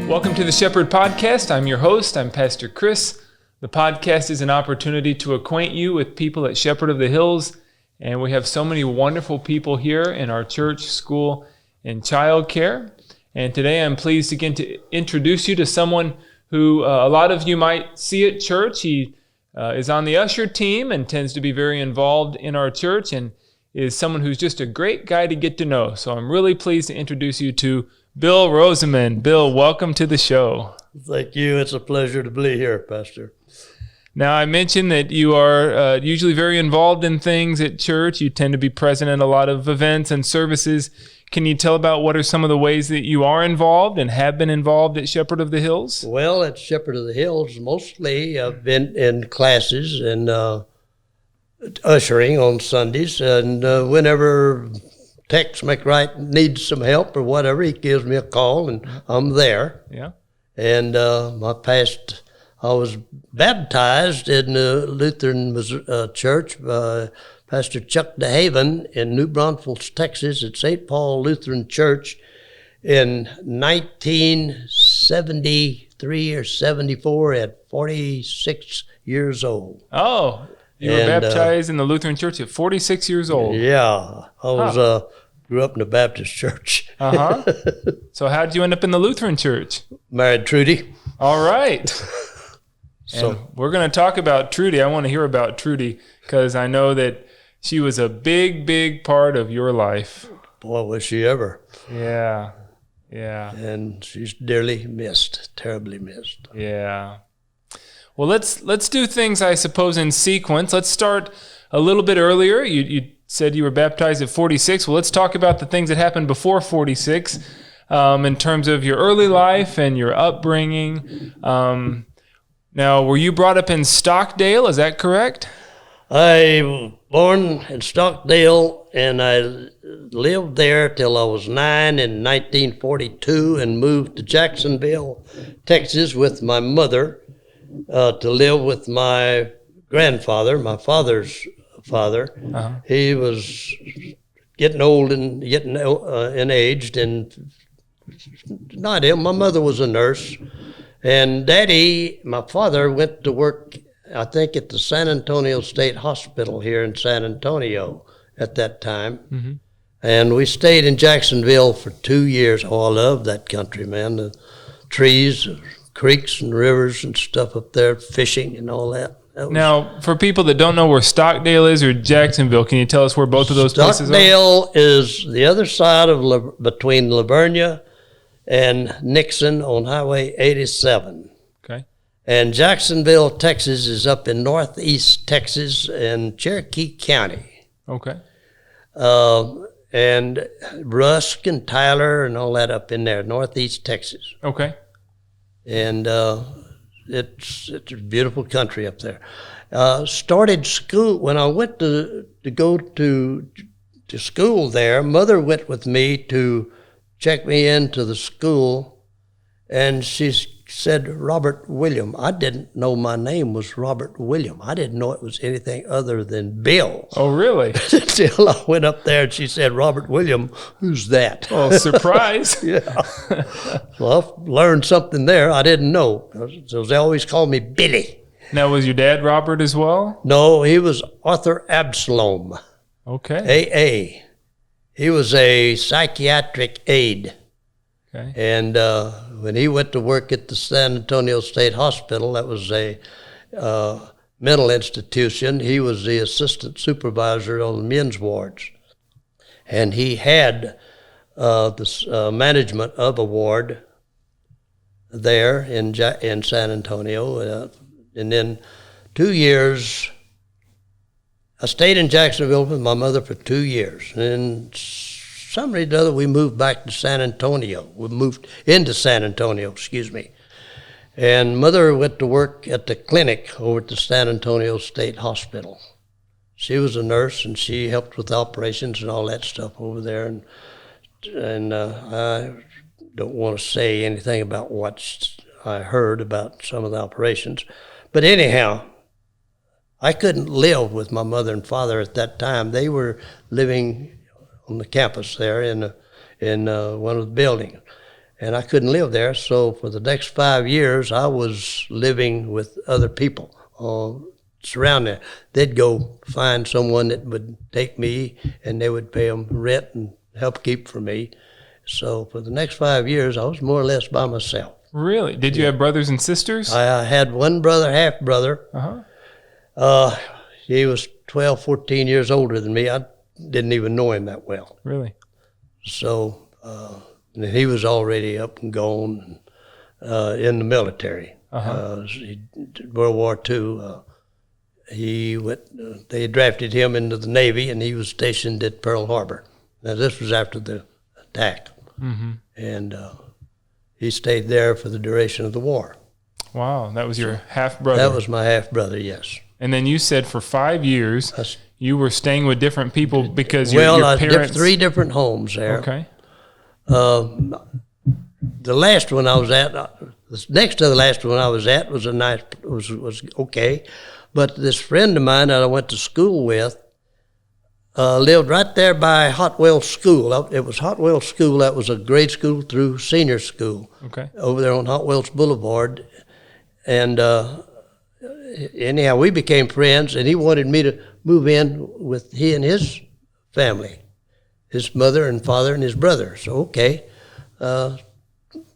Welcome to the Shepherd Podcast. I'm your host. I'm Pastor Chris. The podcast is an opportunity to acquaint you with people at Shepherd of the Hills, and we have so many wonderful people here in our church, school, and child care. And today I'm pleased again to introduce you to someone who a lot of you might see at church. He is on the usher team and tends to be very involved in our church and is someone who's just a great guy to get to know. So I'm really pleased to introduce you to Bill Rosamond. Bill, welcome to the show. Thank you. It's a pleasure to be here, Pastor. Now, I mentioned that you are usually very involved in things at church. You tend to be present at a lot of events and services. Can you tell about what are some of the ways that you are involved and have been involved at Shepherd of the Hills? Well, at Shepherd of the Hills, mostly I've been in classes and ushering on Sundays. And whenever Tex McWright needs some help or whatever, he gives me a call and I'm there. Yeah. And I was baptized in the Lutheran church by Pastor Chuck DeHaven in New Braunfels, Texas, at St. Paul Lutheran Church in 1973 or 74 at 46 years old. Oh, you were baptized in the Lutheran Church at 46 years old. Yeah, I was grew up in the Baptist church. So how did you end up in the Lutheran Church? Married Trudy. All right. And we're going to talk about Trudy. I want to hear about Trudy because I know that she was a big, big part of your life. Boy, was she ever. Yeah. And she's dearly missed, terribly missed. Yeah. Well, let's do things, I suppose, in sequence. Let's start a little bit earlier. You said you were baptized at 46. Well, let's talk about the things that happened before 46 in terms of your early life and your upbringing. Now, were you brought up in Stockdale? Is that correct? I was born in Stockdale, and I lived there till I was 9 in 1942 and moved to Jacksonville, Texas with my mother to live with my grandfather, my father's father. Uh-huh. He was getting old and getting aged, and not him. My mother was a nurse. And Daddy, my father, went to work, I think, at the San Antonio State Hospital here in San Antonio at that time. Mm-hmm. And we stayed in Jacksonville for 2 years. Oh, I love that country, man. The trees, creeks and rivers and stuff up there, fishing and all that. Now, for people that don't know where Stockdale is or Jacksonville, can you tell us where both of those places are? Stockdale is the other side of between Lavernia and Nixon on Highway 87. Okay. And Jacksonville, Texas is up in northeast Texas in Cherokee County. Okay. And Rusk and Tyler and all that up in there, northeast Texas. Okay. And it's a beautiful country up there. Started school, when I went to go to school there, Mother went with me to check me into the school, and she said, Robert William. I didn't know my name was Robert William. I didn't know it was anything other than Bill. Oh, really? Until I went up there and she said, Robert William, who's that? Oh, surprise. Yeah. Well, I learned something there I didn't know. So they always called me Billy. Now, was your dad Robert as well? No, he was Arthur Absalom. Okay. A.A. He was a psychiatric aide. Okay. And when he went to work at the San Antonio State Hospital, that was a mental institution, he was the assistant supervisor on the men's wards. And he had the management of a ward there in San Antonio. And then 2 years, I stayed in Jacksonville with my mother for 2 years. And some reason or other, we moved back to San Antonio. We moved into San Antonio, And Mother went to work at the clinic over at the San Antonio State Hospital. She was a nurse, and she helped with operations and all that stuff over there. And I don't want to say anything about what I heard about some of the operations. But anyhow, I couldn't live with my mother and father at that time. They were living on the campus there in one of the buildings. and I couldn't live there. So for the next 5 years, I was living with other people surrounding there. They'd go find someone that would take me, and they would pay them rent and help keep for me. So for the next 5 years, I was more or less by myself. Really? Did you have brothers and sisters? I had one brother, half brother. He was 12, 14 years older than me. I didn't even know him that well. Really? So he was already up and gone in the military. World War II. He went. They drafted him into the Navy, and he was stationed at Pearl Harbor. Now this was after the attack, and he stayed there for the duration of the war. Wow, that was your half brother. That was my half brother, yes. And then you said for 5 years you were staying with different people because your parents. 3 different homes there. Okay. The last one I was at, next to the last one I was at was was okay, but this friend of mine that I went to school with lived right there by Hotwell School. It was Hotwell School. That was a grade school through senior school. Okay. Over there on Hotwells Boulevard, and anyhow, we became friends, and he wanted me to move in with he and his family, his mother and father and his brother. So okay.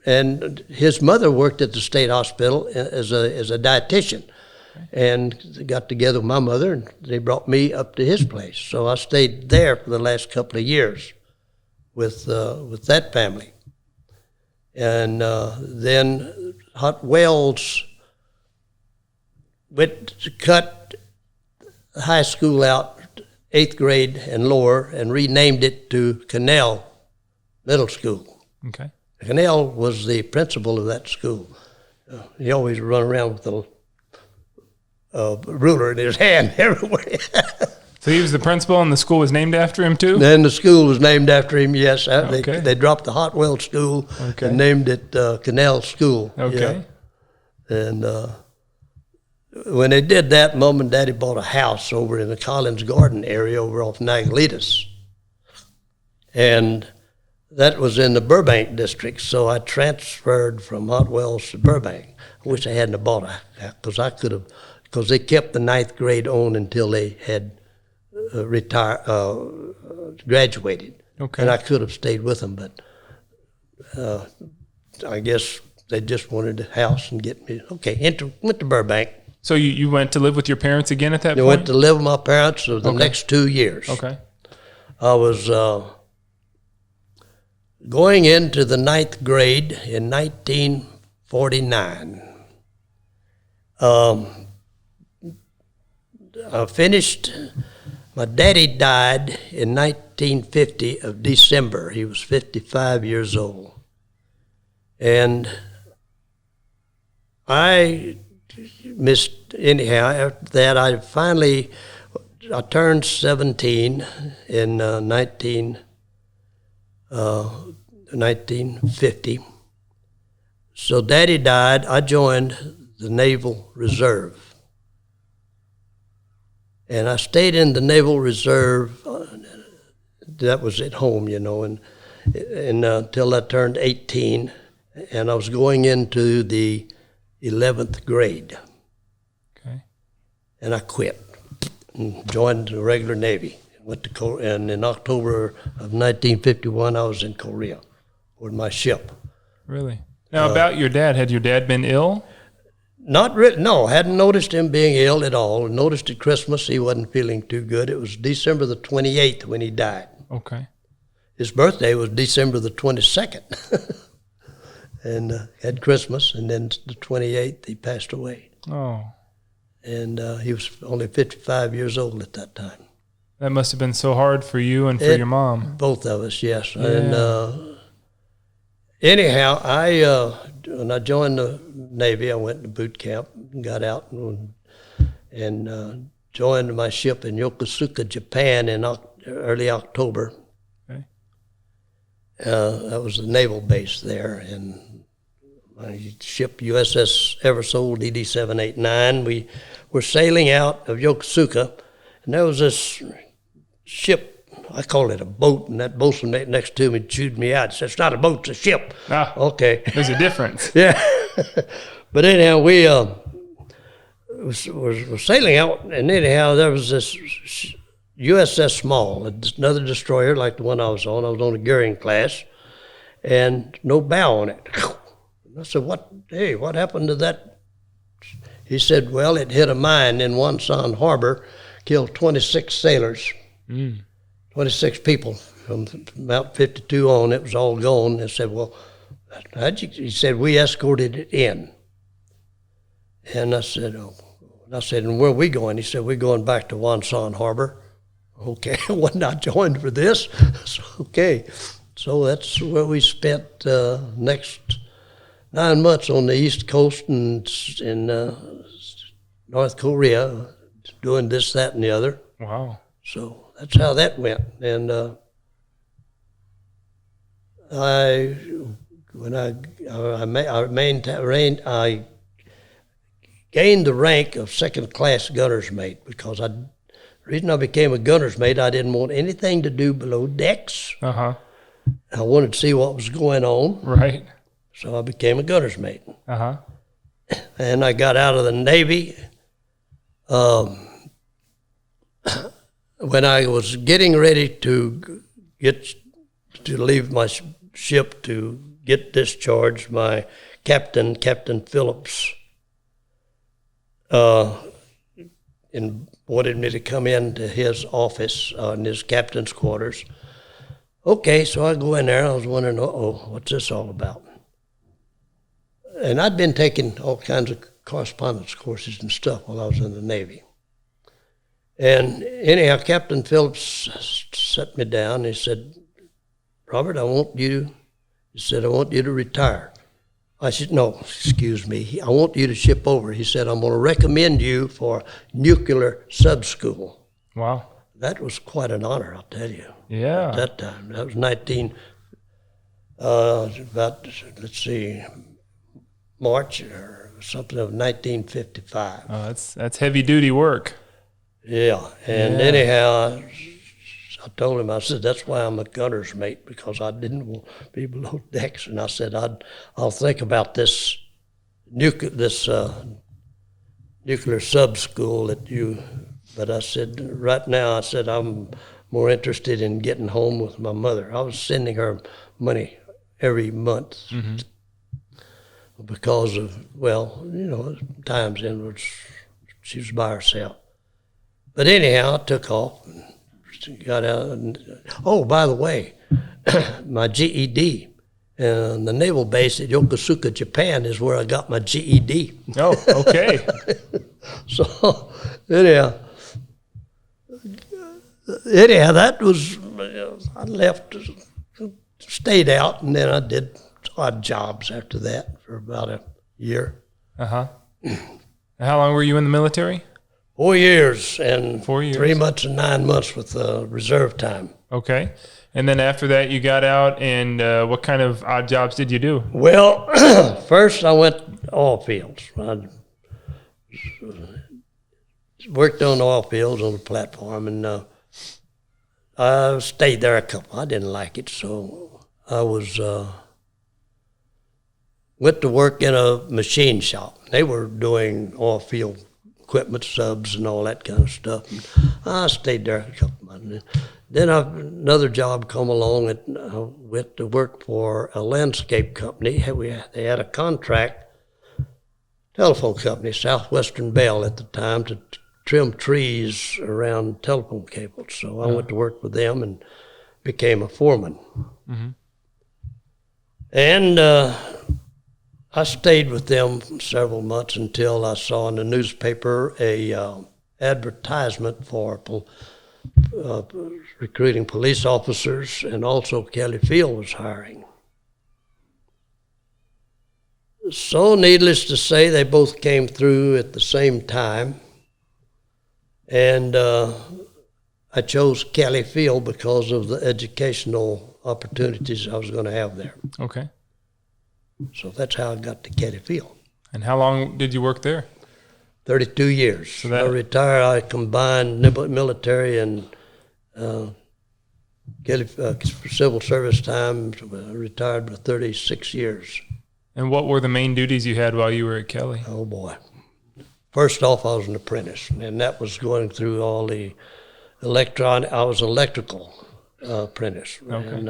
And his mother worked at the state hospital as a dietitian, and got together with my mother, and they brought me up to his place. So I stayed there for the last couple of years with that family. And then Hotwells went to cut high school out, 8th grade and lower, and renamed it to Canal Middle School. Okay. Canal was the principal of that school. He always run around with a ruler in his hand everywhere. So he was the principal, and the school was named after him too? Then the school was named after him, yes. Okay. They dropped the Hotwell School and named it Canal School. Okay. Yeah. And when they did that, Mom and Daddy bought a house over in the Collins Garden area over off Nagalitas. And that was in the Burbank district, so I transferred from Hotwells to Burbank. I wish I hadn't bought a house, because I could have, because they kept the 9th grade on until they had graduated. Okay. And I could have stayed with them, but I guess they just wanted a house and get me. Okay, went to Burbank. So you went to live with your parents again at that point? I went to live with my parents for the next 2 years. Okay. I was going into the 9th grade in 1949. I finished, my daddy died in 1950 of December. He was 55 years old. And I missed, anyhow, after that I turned 17 in 1950. So Daddy died. I joined the Naval Reserve. And I stayed in the Naval Reserve. That was at home, and until I turned 18. And I was going into the 11th grade. Okay. And I quit and joined the regular Navy. Went to Korea, and in October of 1951, I was in Korea with my ship. Really? Now, about your dad, had your dad been ill? Not really, no. Hadn't noticed him being ill at all. Noticed at Christmas he wasn't feeling too good. It was December the 28th when he died. Okay. His birthday was December the 22nd. And had Christmas, and then the 28th he passed away. Oh. And he was only 55 years old at that time. That must have been so hard for you and for your mom. Both of us, yes. Yeah. And anyhow, when I joined the Navy, I went to boot camp and got out and joined my ship in Yokosuka, Japan in early October. Okay. That was the naval base there. And my ship, USS Eversold DD-789, we were sailing out of Yokosuka, and there was this ship I call it a boat, and that boatswain next to me chewed me out. He said, "It's not a boat, it's a ship." Ah, okay. There's a difference. Yeah. But anyhow, we was sailing out, and anyhow, there was this USS Small, another destroyer like the one I was on. I was on a Gearing class, and no bow on it. I said, what happened to that? He said, well, it hit a mine in Wonsan Harbor, killed 26 sailors, 26 people. From about 52 on, it was all gone. They said, well, he said, we escorted it in. And I said, and where are we going? He said, we're going back to Wonsan Harbor. Okay, I was not joined for this. So, okay, so that's where we spent next 9 months on the East Coast and in North Korea, doing this, that, and the other. Wow. So that's how that went. And I gained the rank of second-class gunner's mate because the reason I became a gunner's mate, I didn't want anything to do below decks. Uh-huh. I wanted to see what was going on. Right. So I became a gunner's mate. Uh-huh. And I got out of the Navy. When I was getting ready to leave my ship to get discharged, my Captain Phillips, wanted me to come into his office in his captain's quarters. Okay, so I go in there. I was wondering, what's this all about? And I'd been taking all kinds of correspondence courses and stuff while I was in the Navy. And anyhow, Captain Phillips set me down. He said, Robert, I want you to retire. I said, no, excuse me. I want you to ship over. He said, I'm going to recommend you for nuclear sub-school. Wow. That was quite an honor, I'll tell you. Yeah. At that time. That was March or something of 1955. Oh, that's heavy duty work. Yeah. And anyhow, I told him, I said, that's why I'm a gunner's mate, because I didn't want to be below decks. And I said, I'll think about this nuclear sub-school but I said, right now, I'm more interested in getting home with my mother. I was sending her money every month because of, times in which she was by herself. But anyhow, I took off and got out. By the way, my GED and the naval base at Yokosuka, Japan is where I got my GED. Oh, okay. So anyhow, that was, I left, stayed out, and then I did odd jobs after that for about a year. Uh-huh. How long were you in the military? 4 years, and 4 years. 3 months and 9 months with reserve time. Okay. And then after that, you got out, and what kind of odd jobs did you do? Well, first I went oil fields. I worked on oil fields on the platform, and I stayed there a couple. I didn't like it, so I went to work in a machine shop. They were doing oil field equipment, subs, and all that kind of stuff. And I stayed there a couple months. Then another job come along, and I went to work for a landscape company. They had a contract, telephone company, Southwestern Bell at the time, to trim trees around telephone cables. So I went to work with them and became a foreman. Mm-hmm. And I stayed with them several months until I saw in the newspaper a advertisement for recruiting police officers, and also Kelly Field was hiring. So needless to say, they both came through at the same time, and I chose Kelly Field because of the educational opportunities I was going to have there. Okay. So that's how I got to Kelly Field. And how long did you work there? 32 years. So I retired. I combined military and Kelly, civil service time, retired with 36 years. And what were the main duties you had while you were at Kelly? Oh, boy. First off, I was an apprentice, and that was going through all the I was electrical apprentice. Okay. And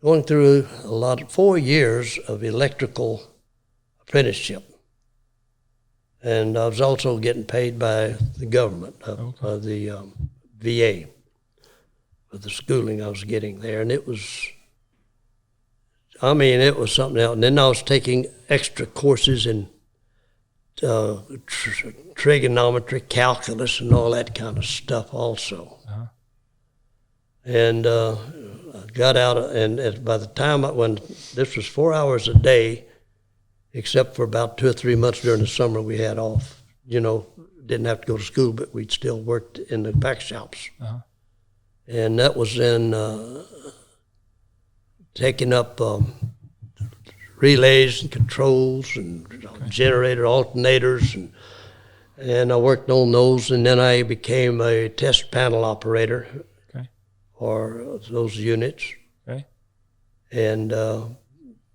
going through 4 years of electrical apprenticeship. And I was also getting paid by the government, the VA, for the schooling I was getting there. And it was something else. And then I was taking extra courses in trigonometry, calculus, and all that kind of stuff also. Uh-huh. And I got out, and by the time when this was 4 hours a day, except for about 2 or 3 months during the summer we had off, didn't have to go to school, but we'd still worked in the pack shops. Uh-huh. And that was in taking up relays and controls and generator alternators, and I worked on those, and then I became a test panel operator for those units. Okay. And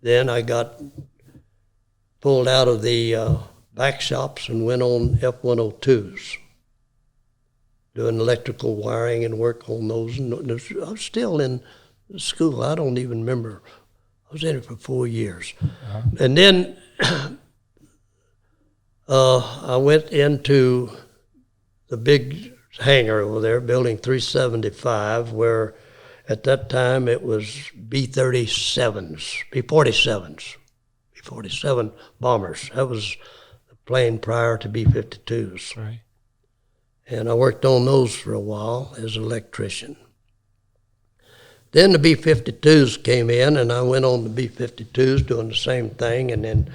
then I got pulled out of the back shops and went on F-102s, doing electrical wiring and work on those. And I was still in school. I don't even remember. I was in it for 4 years. Uh-huh. And then I went into the big hangar over there, Building 375, where at that time it was B-37s, B-47s, B-47 bombers. That was the plane prior to B-52s. Right. And I worked on those for a while as an electrician. Then the B-52s came in, and I went on the B-52s doing the same thing, and then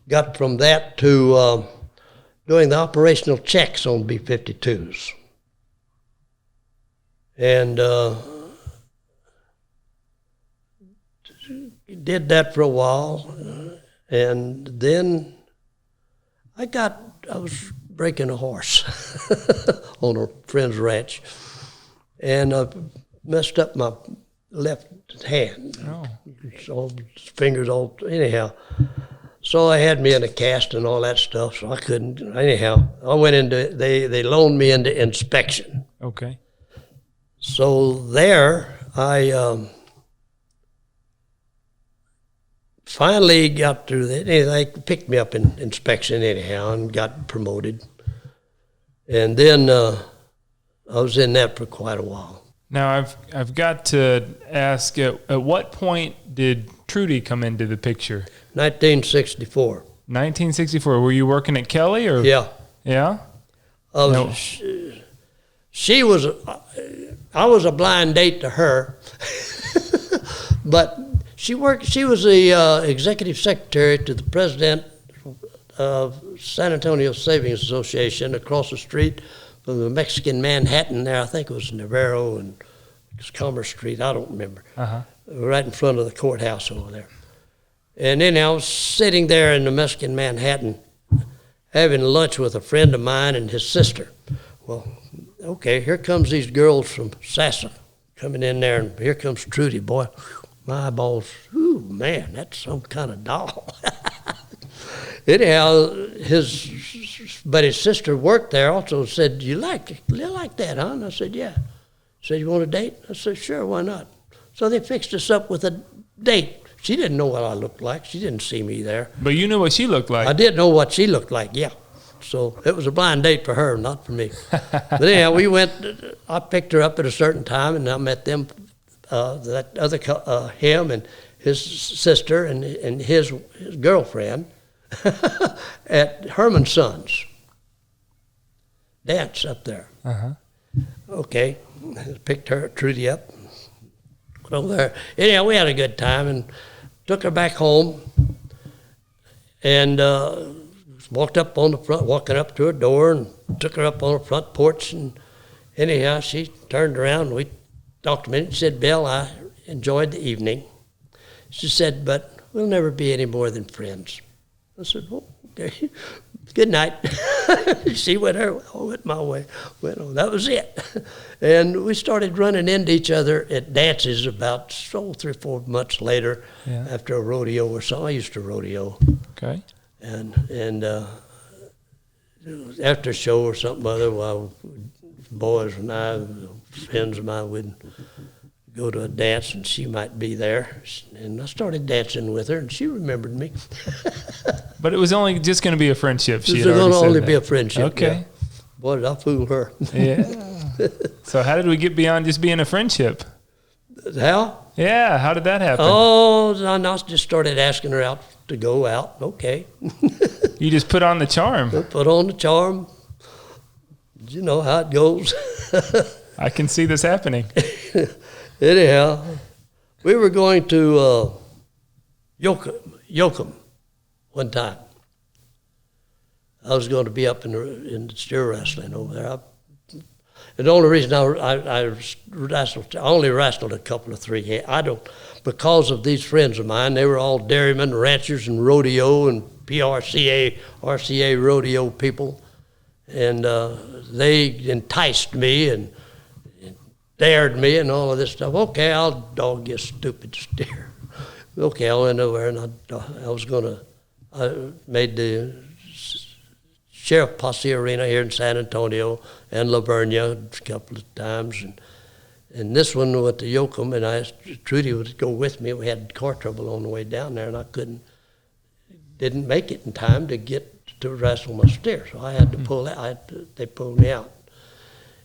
got from that to doing the operational checks on B-52s. And did that for a while, and then I was breaking a horse on a friend's ranch, and I messed up my left hand. Oh. So fingers all, anyhow. So they had me in a cast and all that stuff, so I couldn't, anyhow. I went into, they loaned me into inspection. Okay. So there, I finally got through that. They picked me up in inspection anyhow and got promoted. And then I was in that for quite a while. Now, I've got to ask, at what point did Trudy come into the picture? 1964. 1964. Were you working at Kelly? Or? Yeah. Yeah? No. She was, I was a blind date to her, but she was the executive secretary to the president of San Antonio Savings Association across the street from the Mexican Manhattan there. I think it was Navarro and Commerce Street. I don't remember. Uh-huh. Right in front of the courthouse over there. And then I was sitting there in the Mexican Manhattan having lunch with a friend of mine and his sister. Well, okay, here comes these girls from Sassa coming in there, and here comes Trudy, boy. My eyeballs, ooh, man, that's some kind of doll. Anyhow, but his sister worked there also, said, you like that, huh? And I said, yeah. Said, you want a date? I said, sure, why not? So they fixed us up with a date. She didn't know what I looked like. She didn't see me there. But you knew what she looked like. I did know what she looked like, yeah. So it was a blind date for her, not for me. But anyhow, we went, I picked her up at a certain time, and I met them, that other, him and his sister and his girlfriend at Herman's Sons dance up there. Uh-huh. Okay, picked her, Trudy up, went over there. Anyhow, we had a good time and took her back home, and walking up to her door, and took her up on the front porch, and anyhow, she turned around, and we talked a minute. She said, Bill, I enjoyed the evening. She said, but we'll never be any more than friends. I said, well, okay, good night. She went her way, I went my way. Well, that was it. And we started running into each other at dances about 3 or 4 months later, after a rodeo or so. I used to rodeo. Okay. And after a show or something other, while boys and I, friends of mine, would go to a dance, and she might be there. And I started dancing with her, and she remembered me. But it was only just going to be a friendship. It was going to only be a friendship. Okay. Yeah. Boy, did I fool her. Yeah. So how did we get beyond just being a friendship? How? Yeah, how did that happen? Oh, I just started asking her out to go out. Okay. You just put on the charm. Put on the charm. You know how it goes. I can see this happening. Anyhow, we were going to Yoakum one time. I was going to be up in the steer wrestling over there. And the only reason I wrestled, I only wrestled a couple of 3. I don't, because of these friends of mine, they were all dairymen, ranchers, and rodeo, and RCA rodeo people. And they enticed me and dared me and all of this stuff. Okay, I'll dog you stupid steer. Okay, I went over and I made the Sheriff Posse Arena here in San Antonio and La Vernia a couple of times. And this one went to Yoakum, and I asked Trudy would go with me. We had car trouble on the way down there, and I didn't make it in time to get to wrestle my steer. So I had to pull out. They pulled me out.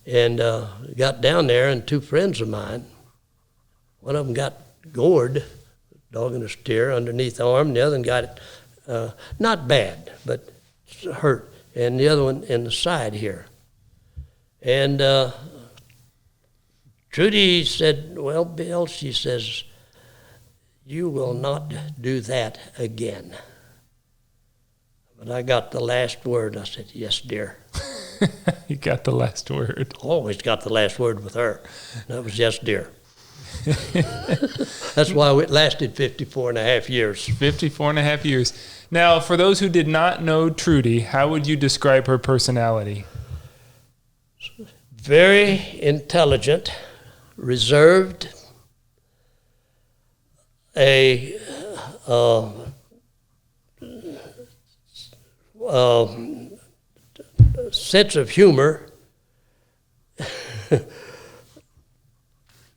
And got down there, and 2 friends of mine, one of them got gored, dogging a steer underneath the arm, and the other one got it, not bad, but hurt, and the other one in the side here. And Trudy said, well, Bill, she says, you will not do that again. But I got the last word. I said, yes, dear. You got the last word. Always got the last word with her. That was yes, dear. That's why it lasted 54 and a half years. 54 and a half years. Now, for those who did not know Trudy, how would you describe her personality? Very intelligent, reserved, a sense of humor,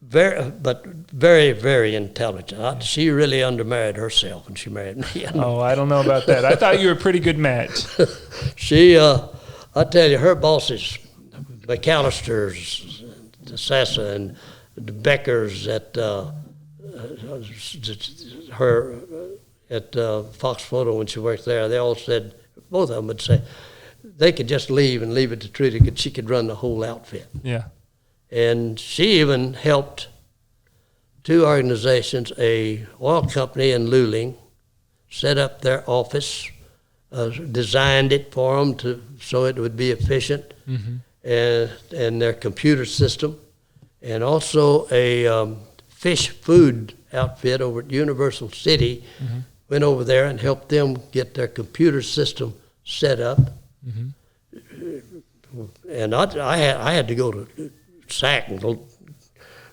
very, very intelligent. She really undermarried herself when she married me. Oh, I don't know about that. I thought you were a pretty good match. She, I tell you, her bosses, McAllister's, the Sassa, and the Beckers at Fox Photo when she worked there, they all said, both of them would say, they could just leave and leave it to Trudy because she could run the whole outfit. Yeah. And she even helped 2 organizations, a oil company in Luling, set up their office, designed it for them so it would be efficient, and their computer system, and also a fish food outfit over at Universal City, went over there and helped them get their computer system set up. And I had to go to SAC and go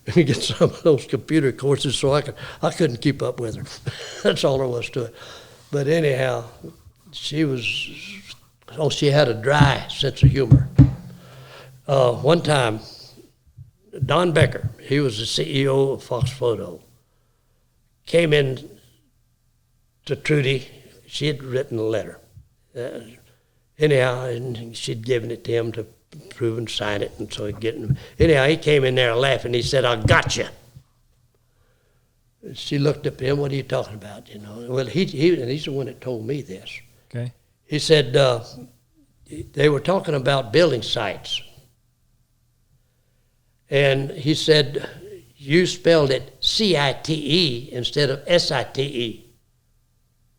get some of those computer courses, so I couldn't keep up with her. That's all there was to it. But anyhow, she had a dry sense of humor. One time, Don Becker, he was the CEO of Fox Photo, came in to Trudy. She had written a letter. Anyhow, and she'd given it to him to approve and sign it, and so he'd get him. Anyhow, he came in there laughing. He said, I got you. She looked up at him, what are you talking about? You know, well, and he's the one that told me this. Okay. He said, they were talking about building sites. And he said, you spelled it C-I-T-E instead of S-I-T-E.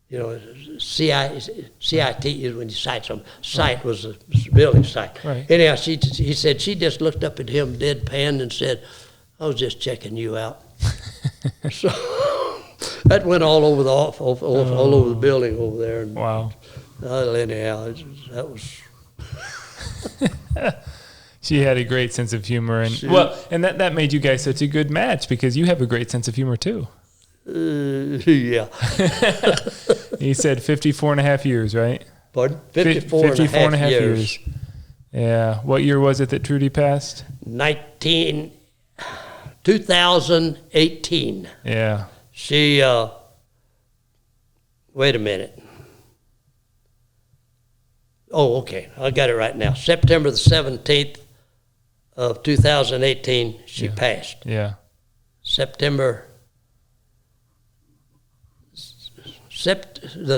You know, C-I-T is when you cite something. Site was a building site. Right. Anyhow, he said she just looked up at him deadpan and said, I was just checking you out. So that went all over all over the building over there. And, wow. Anyhow, that was She had a great sense of humor, and that made you guys such a good match because you have a great sense of humor too. Yeah. He said 54 and a half years, right? Pardon? 54 and a half years. Yeah. What year was it that Trudy passed? 2018. Yeah. She, wait a minute. Oh, okay. I got it right now. September the 17th of 2018, she passed. Yeah. The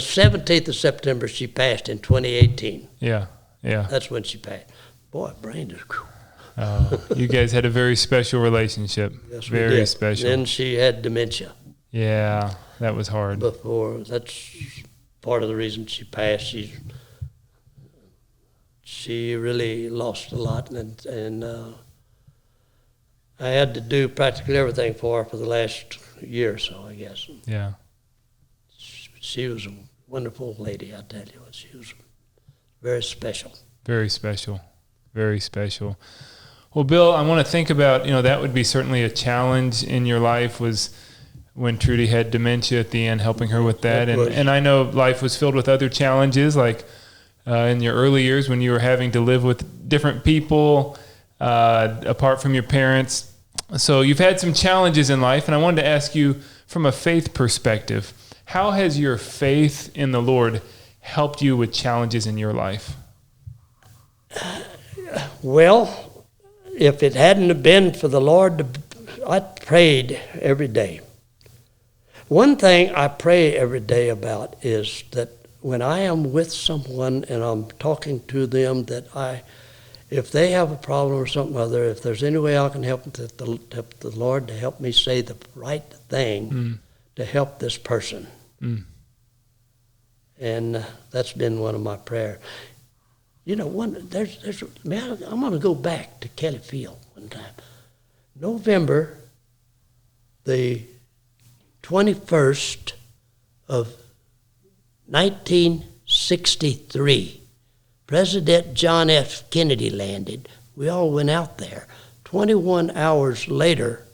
17th of September, she passed in 2018. Yeah. That's when she passed. Boy, brain is... You guys had a very special relationship. Yes, very special. Then she had dementia. Yeah, that was hard. Before, that's part of the reason she passed. She really lost a lot, and I had to do practically everything for her for the last year or so, I guess. Yeah. She was a wonderful lady, I tell you. She was very special. Very special. Very special. Well, Bill, I want to think about, that would be certainly a challenge in your life was when Trudy had dementia at the end, helping her with that. And I know life was filled with other challenges, like in your early years when you were having to live with different people apart from your parents. So you've had some challenges in life, and I wanted to ask you from a faith perspective, how has your faith in the Lord helped you with challenges in your life? Well, if it hadn't have been for the Lord, I prayed every day. One thing I pray every day about is that when I am with someone and I'm talking to them, that if they have a problem or something or other, if there's any way I can help the Lord to help me say the right thing to help this person. And that's been one of my prayers. I'm going to go back to Kelly Field one time. November the 21st of 1963, President John F. Kennedy landed. We all went out there. 21 hours later,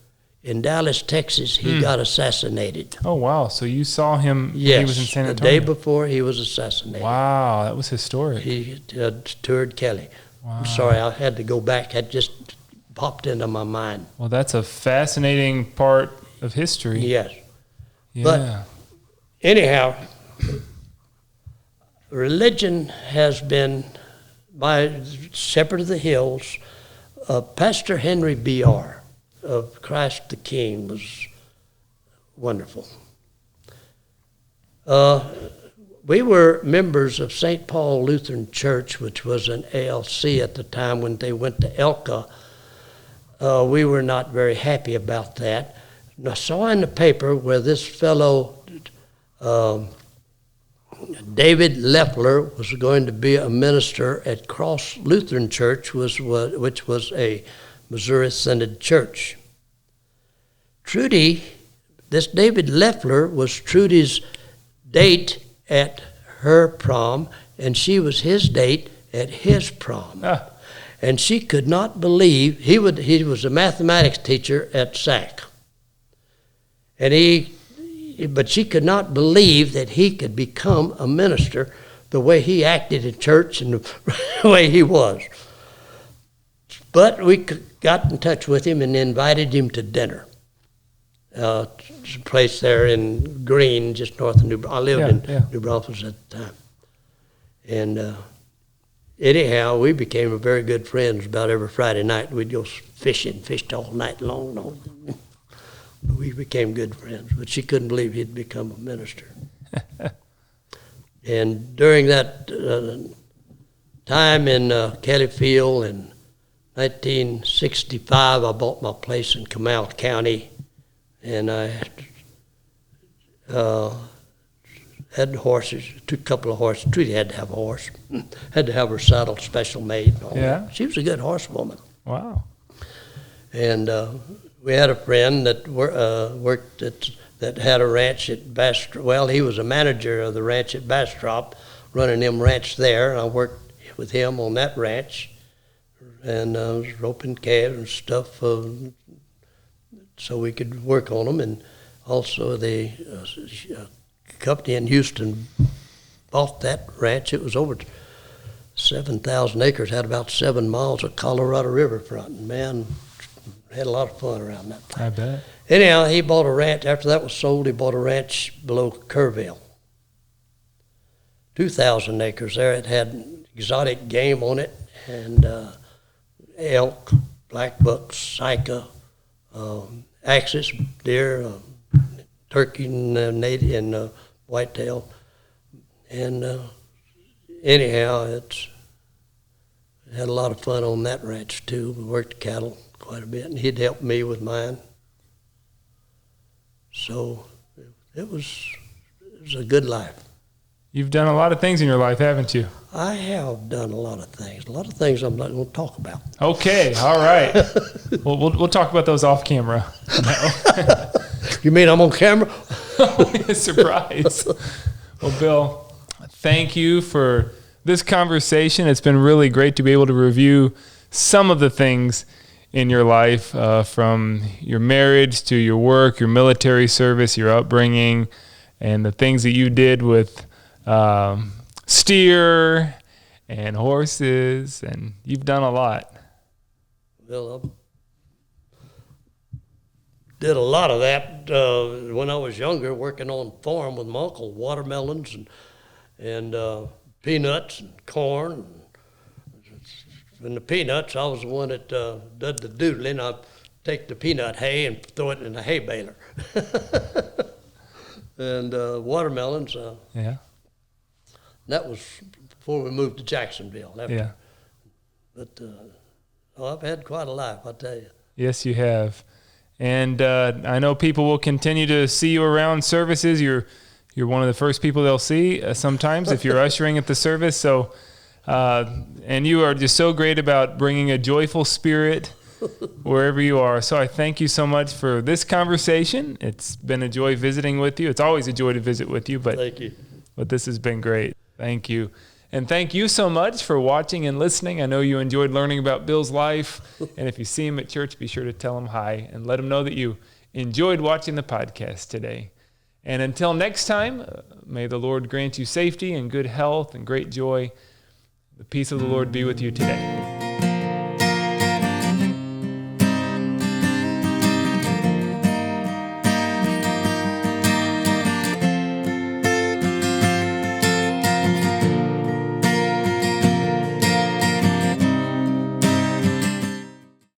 in Dallas, Texas, he got assassinated. Oh, wow. So you saw him when he was in San Antonio? The day before he was assassinated. Wow, that was historic. He toured Kelly. Wow. I'm sorry, I had to go back. It just popped into my mind. Well, that's a fascinating part of history. Yes. Yeah. But anyhow, religion has been, by Shepherd of the Hills, Pastor Henry B.R. of Christ the King was wonderful. We were members of St. Paul Lutheran Church, which was an ALC at the time. When they went to Elka, we were not very happy about that. And I saw in the paper where this fellow, David Leffler, was going to be a minister at Cross Lutheran Church, which was a Missouri Synod church. This David Leffler was Trudy's date at her prom, and she was his date at his prom. And she could not believe, he was a mathematics teacher at SAC. But she could not believe that he could become a minister the way he acted in church and the way he was. But we got in touch with him and invited him to dinner. A place there in Greene, just north of New Braunfels. I lived in New Braunfels at the time. And anyhow, we became very good friends about every Friday night. We'd go fishing, fished all night long. We became good friends, but she couldn't believe he'd become a minister. And during that time in Kelly Field in 1965, I bought my place in Comal County, and I had horses, took a couple of horses. Trudy had to have a horse, had to have her saddle special made. Yeah. She was a good horsewoman. Wow. And we had a friend that worked that had a ranch at Bastrop. Well, he was a manager of the ranch at Bastrop, running them ranch there, and I worked with him on that ranch. and was roping calves and stuff so we could work on them. And also the company in Houston bought that ranch. It was over 7,000 acres, had about 7 miles of Colorado River front, and man, had a lot of fun around that place. I bet. Anyhow, he bought a ranch. After that was sold, he bought a ranch below Kerrville. 2,000 acres there. It had exotic game on it, and elk, black bucks, sika, axis, deer, turkey, and native, and whitetail. And anyhow, it had a lot of fun on that ranch too. We worked cattle quite a bit, and he'd help me with mine. So it was a good life. You've done a lot of things in your life, haven't you? I have done a lot of things. A lot of things I'm not going to talk about. Okay, all right. We'll talk about those off camera. No. You mean I'm on camera? Surprise. Well, Bill, thank you for this conversation. It's been really great to be able to review some of the things in your life, from your marriage to your work, your military service, your upbringing, and the things that you did with steer and horses, and you've done a lot. Well, I did a lot of that when I was younger, working on farm with my uncle, watermelons and peanuts and corn. And the peanuts, I was the one that did the doodling. I'd take the peanut hay and throw it in a hay baler. And watermelons. Yeah. That was before we moved to Jacksonville. Yeah. But I've had quite a life, I tell you. Yes, you have. And I know people will continue to see you around services. You're one of the first people they'll see sometimes if you're ushering at the service. So, and you are just so great about bringing a joyful spirit wherever you are. So I thank you so much for this conversation. It's been a joy visiting with you. It's always a joy to visit with you. But thank you. But this has been great. Thank you. And thank you so much for watching and listening. I know you enjoyed learning about Bill's life. And if you see him at church, be sure to tell him hi and let him know that you enjoyed watching the podcast today. And until next time, may the Lord grant you safety and good health and great joy. The peace of the Lord be with you today.